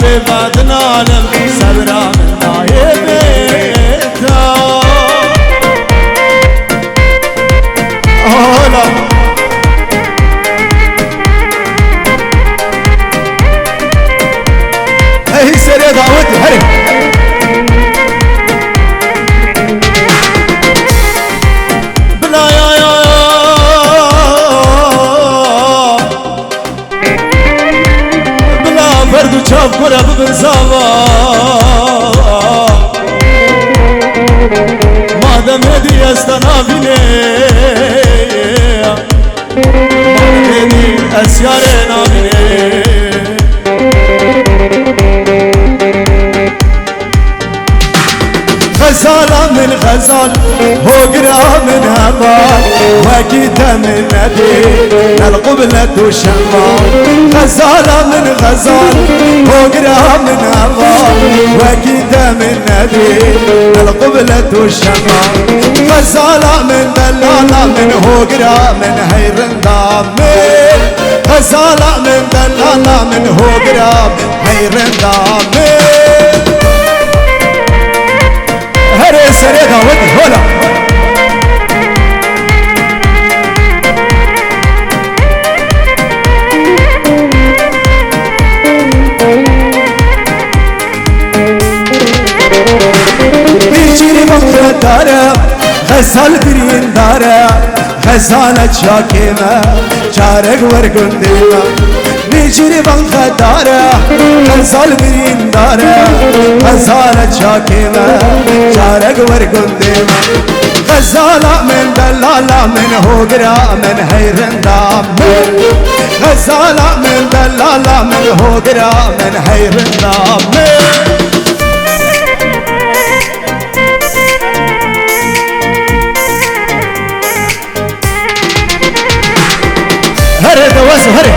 ببعد العالم صبرا من نايبتا هلا هي سريع دعوتي هري بلا يا بلا برد وشاف قرب بنزاوا مادام هدي استنابيني مادام هدي اسياري نابيني غزالة من غزال هوقرا من هبال وكيت من نبي القبلة والشمال غزالة من غزال هوقرا من هبال وكيت من نبي القبلة والشمال غزالة من دلالة من هوقرا من هيرن دامي غزالة من دلالة من هوقرا من هيرن دامي هري سريع دعوتي هلا بيجيني بكرة دارة غزال برين دارة غزالة شاكيمة شارق ورقنديمة بيجيني بكرة دارة غزال برين دارة غزالة شاكيمة شارق ورقنديمة غزالة من دلالة من هوقرا من هيرن دامي غزالة من دلالة من هوقرا من هيرن دامي هري دواسو هري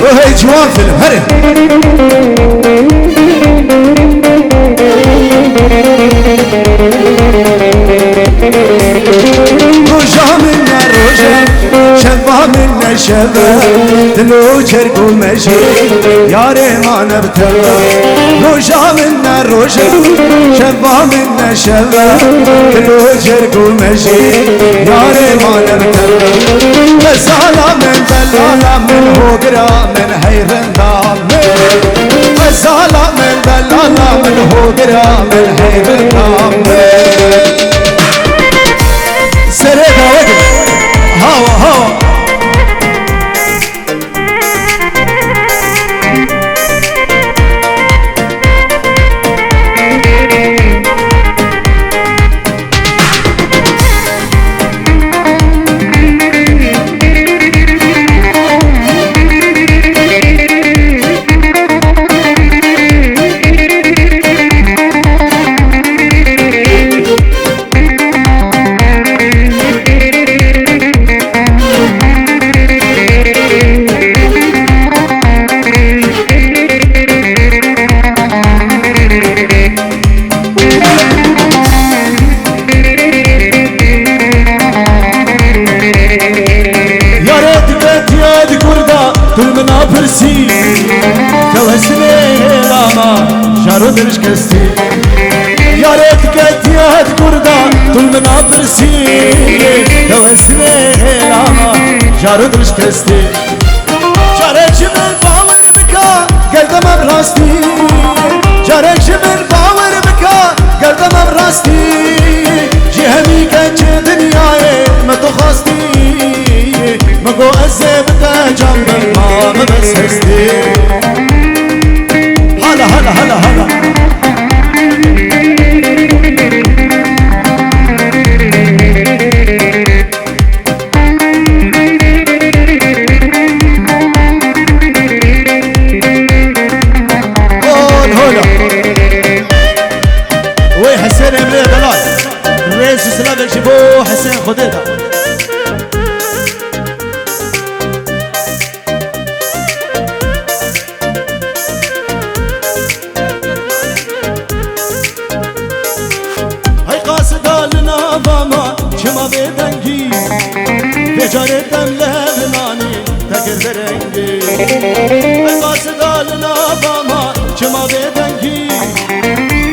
وهي جوان فيلم هري روجا منا روجا شفا منا شفا دلو جرق ومشي ياري ما نبتلى روجا منا روجا شفا منا شفا دلو جرق ومشي ياري ما نبتلى غزالة من دلالة من هوقرا من هيرن دامي غزالة من دلالة من هوقرا من هيرن دامي سريع دعوتي هوا هوا برسي توسني لاما شارو درش كستي يا ريت كتيات كردا طول منا برسي توسني لاما شارو درش كستي شارك من باور بكا قلدم براستي شارك من باور بكا قلدم براستي جهمي كنج دنياي ما تخاستي مگو ازبتا جنب ما مبسستی هلا هلا هلا هلا بجارتم لبنانی تکر برنگی بس دالنا باما چما بدنگی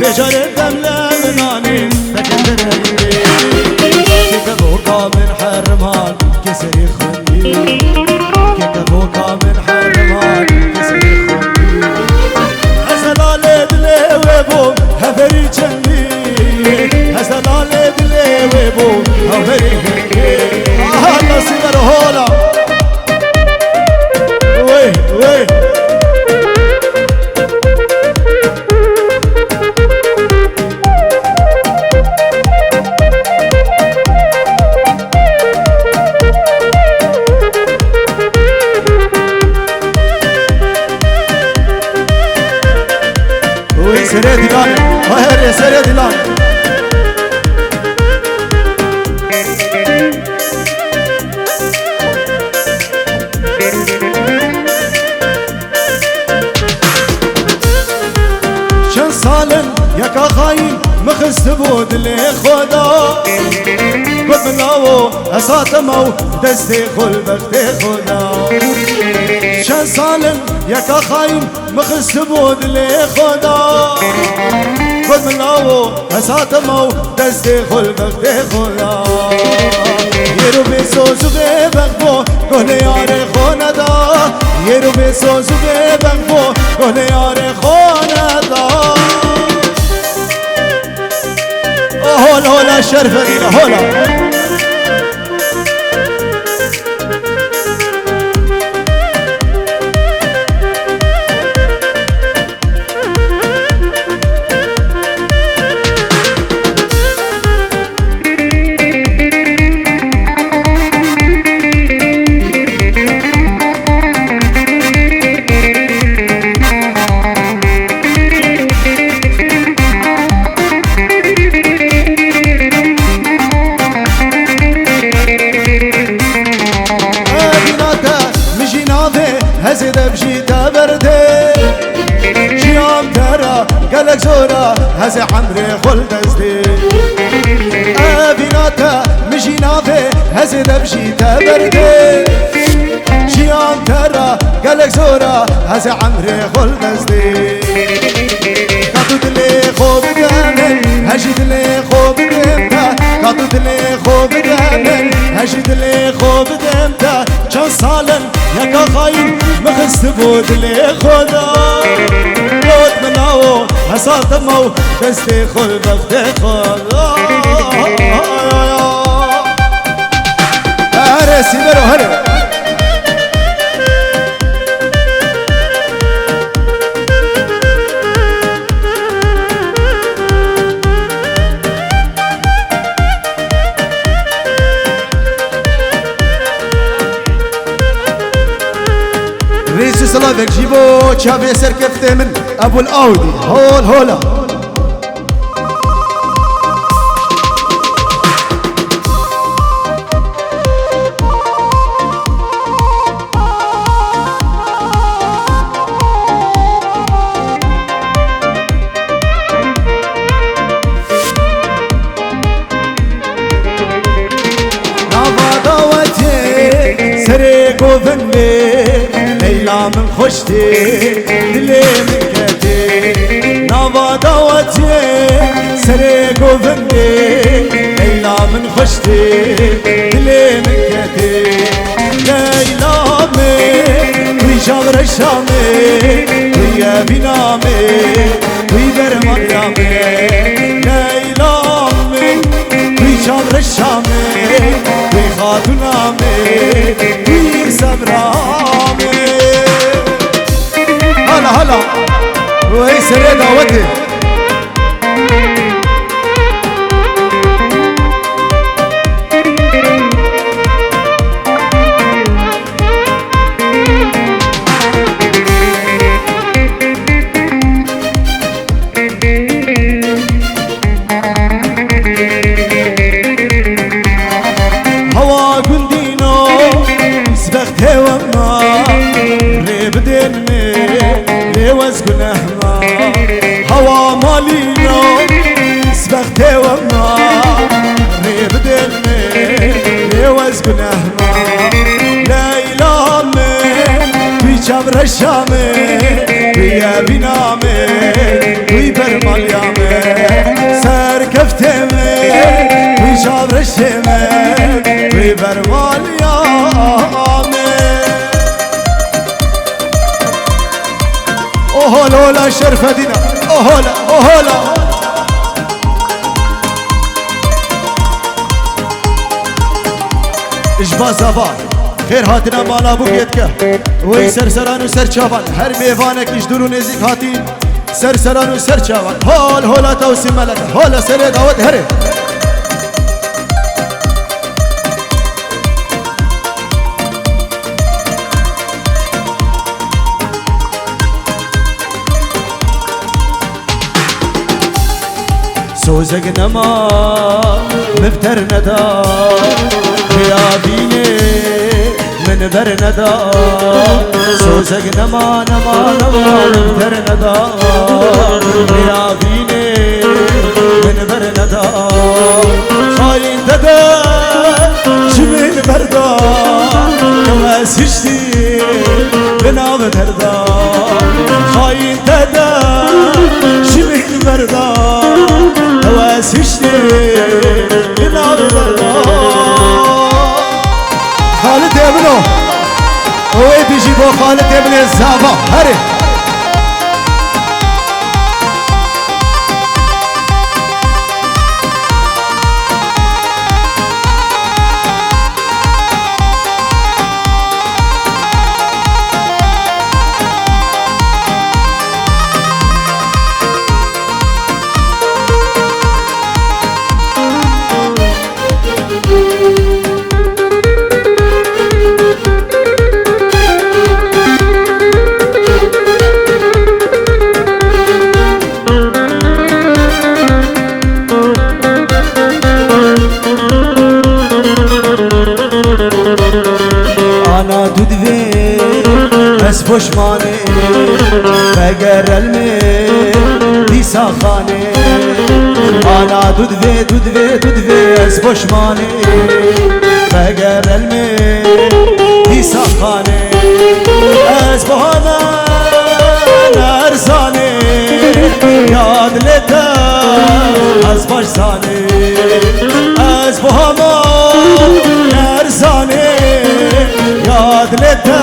بجارتم لبنانی تکر برنگی كتبوكا من حرمان كسري خندي كتبوكا من حرمان كسري خندي هزلال دلي وبو هفري چندي هزلال دلي وبو هفري خندي الله سيبر هولا وي وي سريع دلان وهري سريع دلان شن سالن يكا خاين مخست بود لي خدا ببناو اساتمو دستي خل بختي خدا شن سالن يكا خاين مخست بود لي خدا ببناو اساتمو دستي خل بختي خدا يرو بسوزو ببخبو كل يار خوندا يرو بسوزو ببخبو كل يار خوندا هولا هولا شرفة دينا هولا هزيد بجيتا بردي جيام ترى قالك زورا هزي عمري خل دزدي بيناتا مجي نافي هزيد بجيتا بردي جيام ترى قالك زورا هزي عمري خل دزدي قطوت لي خوب دامل هجد لي خوب دمتا قطوت لي خوب دامل هجد لي خوب دمتا چند سالن يكا خاين مخست بود لي خدا بود مناو هساتمو دستي خل بختي خدا هري سيبرو هري رئيس سلافك جيبو شافي سركفته من ابو الاودي هول هولا سريك وفني ليلى من خشتي دلي من كتي نابا داوتي سريك وفني ليلى من خشتي دلي من كتي ليلى من ويشاغر الشامي ويا بنامي ويبرمان يامي ليلى من ويشاغر الشامي ويخاتنامي ويسبرامي هلا هلا وهي سريع دعوتي هوا قندينو سبختي وما ريبدني لوزقن احما هوا مالينو سبختي وما ريبدني لوزقن احما رشامه ويا بنامه ويبرمال يامه سر كفتمه ويشاب رشامه ويبرمال يامه اوهولا شرفة دينا اوهولا اوهولا اجبا صفا خير هاتنا مالا بوكيتك وي سرسران و سرچاوان هر میوانك اجدور و نزیک هاتین سرسران و سرچاوان هول هولا توسی ملک هولا سر دعوت هره سوزق نما مفتر ندا خيابيني من بر ندا سوزق نما نما نما مفتر ندا خيابيني من بر ندا خاين ددا جميل بردا كما سشتي بنا بدردا خاين ددا جميل بردا واسشتي بنا بدردا خالد ابنو اوه بيجي بو خالد ابن الزعفة هري بس پشمانه بگر علمه دیسا خانه آنا دودوه از پشمانه بگر علمه دیسا خانه از بهانا نرزانه یاد لتا از باشزانه از بهانا نرزانه یاد لتا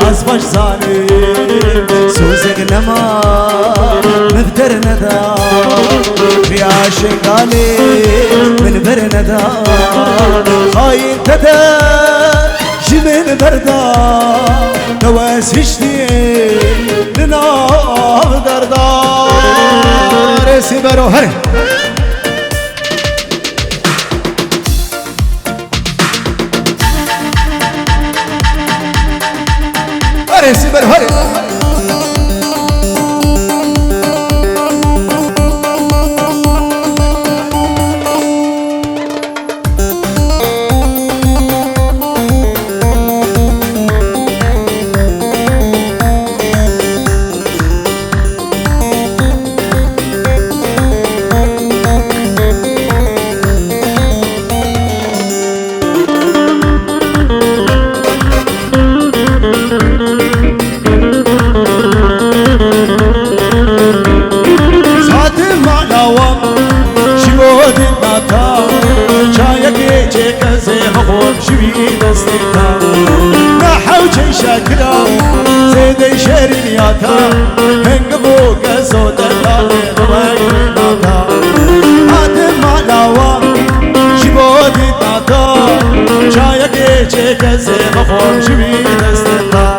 از باشزانه سوزق نما مفتر ندا بیا شنگاله من بر ندا خاين تدا جمن بردا نواسشتي لنا دردا رسي برو هري هري سي برو هري شاكرا زيد شرينياتا هنقبو قزو دلالي غويناتا هاتم معناوا جبودي تاتا شايك جيك زيغفور جبي دستتا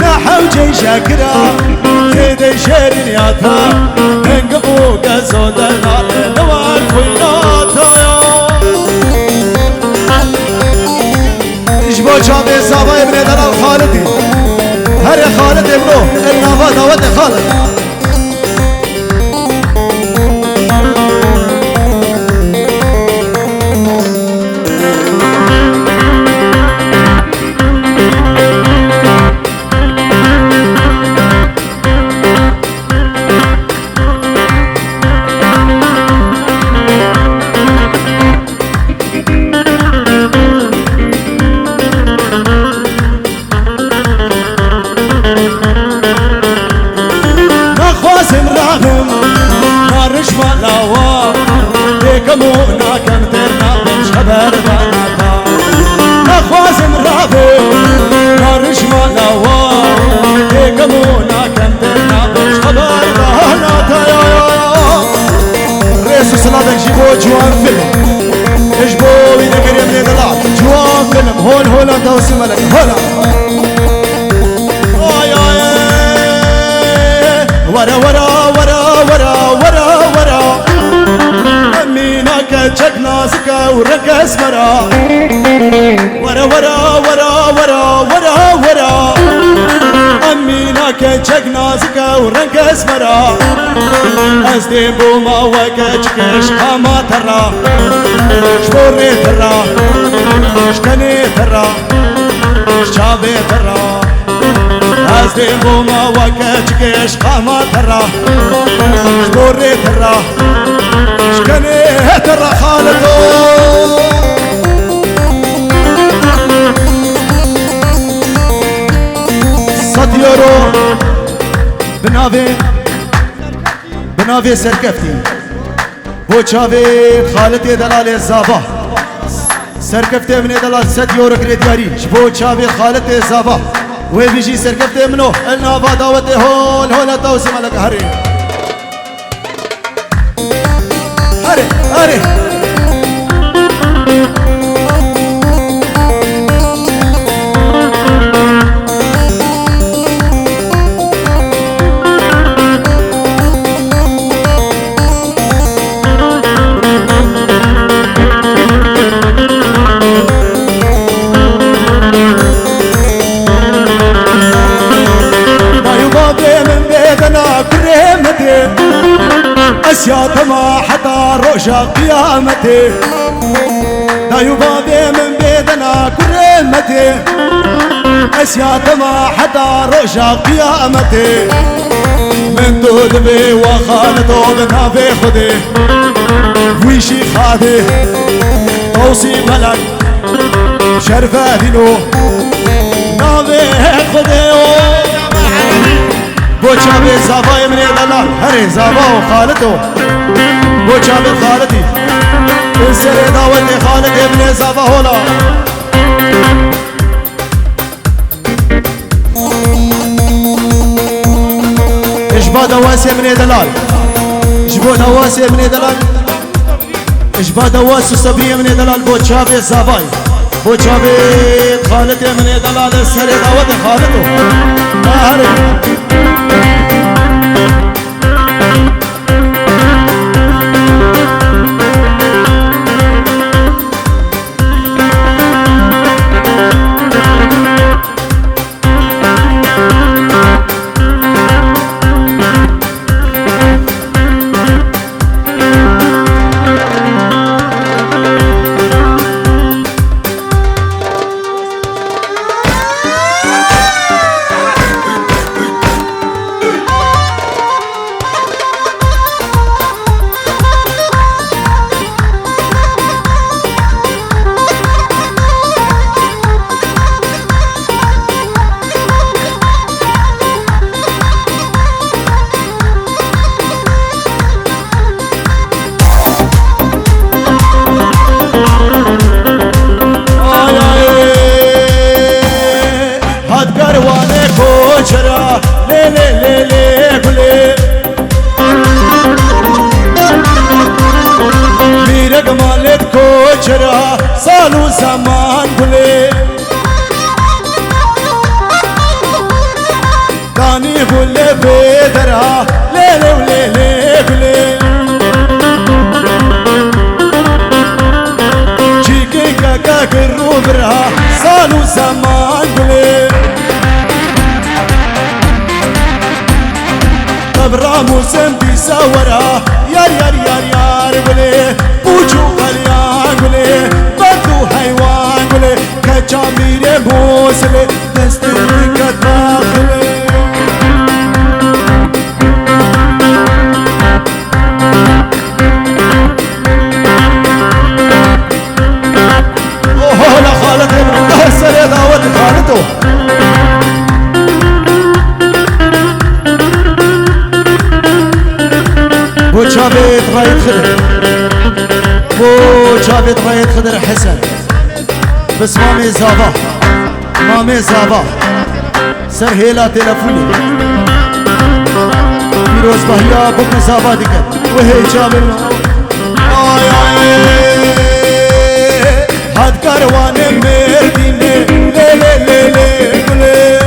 نحو جي شاكرا زيد شرينياتا هنقبو قزو دلالي غويناتا اجبو جامع زابا ابن دلال خالدي هر خالد ابنو النافا دعوت خالد سردانتا نخوازم رابي نارش مالاوا يكمونا كم درنا بش خبر دهناتا يا رئيس صلاتك جيبو جوان فيلم اجبو بينا كريم نيدلا جوان فيلم هون هولا دوسي ملك هولا ورا ورا ورا ورا ورا ورا أمينك جك نازك ورقص مرا ورا ورا ورا ورا ورا ورا أمينك جك نازك ورقص مرا أزدي بوما وكجكش خما ترى شبوري ترى شكني ترى شابي ترى أزدي بوما وكجكش خما ترى شبوري ترى شكني ترى خالدو صديورو بنافي سركفتي بو چاوي خالد دلال زابا سركفتي من دلال 7 يورو كريدياري بو چاوي خالد زابا وي بيجي سركفتي منو النافا دعوتي هون هون توسي ملك هري هري هري أسياد ما حتى رؤجا قيامتي دايو بابي من بيدنا كريمتي أسياد ما حتى رؤجا قيامتي من دود بي وخالتو بنا في خدي ويشي خادي توصي ملك شرفه دينو نافي خدي بوچابي زابا من دلال هري زابا وخالتو بوچابي خالتي السر دعوتي خالد ابن زابا هولا اجبا دواسي من دلال اجبو دواسي من دلال اجبا دواسي صبية من دلال بوچابي زاباي بوچابي خالد من دلال السر دعوتي خالتو هري سالو زمان گله دانی گله بدرا لیله لیله گله چیکی کاکا کرو برا سالو زمان گله تبرا موسم بیساورا یار یار یار یار گله پوچو غلیان گله حيوان قولي كجامير موسلي دستك داخلي اوه لا خالتي ظهر سريع دعوتي خالته بوچابيت رايت خلي جابت رايد خضر حسن بس مامي زابا مامي زابا سر هيلا تلفوني فيروز بهيا بكم زابا ديكت وهي جابلنا آي آي هاد كاروان مرديني لي لي لي لي لي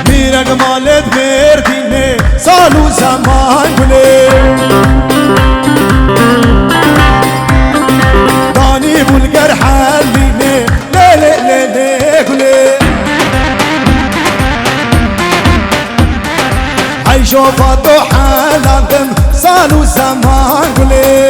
ميرك مالت مرديني سالو زمان بلي داني بولقر حاليني لي لي لي لي لي عيشو فاتو حالاتم سالو زمان بلي